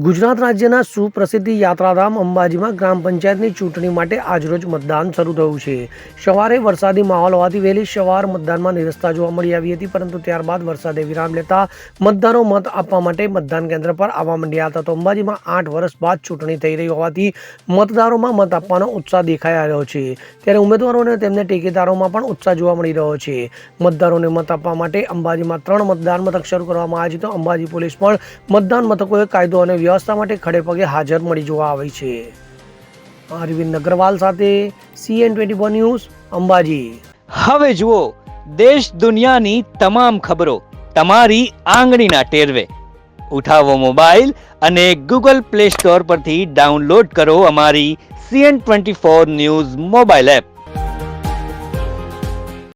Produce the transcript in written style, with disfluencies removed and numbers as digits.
ગુજરાત રાજ્યના સુપ્રસિદ્ધ યાત્રાધામ અંબાજીમાં ગ્રામ પંચાયતની ચૂંટણી માટે આજરોજ મતદાન શરૂ થયું છે. સવારે વરસાદી માહોલ હોવાથી વહેલી સવાર મતદાનમાં નિરસ્તા જોવા મળી આવી હતી, પરંતુ ત્યારબાદ વરસાદે વિરામ લેતા મતદારો મત આપવા માટે મતદાન કેન્દ્ર પર આવવા માંડ્યા હતા. તો અંબાજીમાં 8 વર્ષ બાદ ચૂંટણી થઈ રહી હોવાથી મતદારોમાં મત આપવાનો ઉત્સાહ દેખાઈ રહ્યો છે. ત્યારે ઉમેદવારો અને તેમને ટેકેદારોમાં પણ ઉત્સાહ જોવા મળી રહ્યો છે. મતદારોને મત આપવા માટે અંબાજીમાં 3 મતદાન મથક શરૂ કરવામાં આવ્યા છે. તો અંબાજી પોલીસ પણ મતદાન મથકોએ કાયદો અને વ્યવસ્થા માટે ખડે પગે હાજર મળી જોવા આવી છે. અરવિંદ અગ્રવાલ સાથે CN24 ન્યૂઝ અંબાજી. હવે જુઓ દેશ દુનિયાની તમામ ખબરો તમારી આંગળીના ટેરવે. ઉઠાવો મોબાઈલ અને Google Play Store પરથી ડાઉનલોડ કરો અમારી CN24 ન્યૂઝ મોબાઈલ એપ.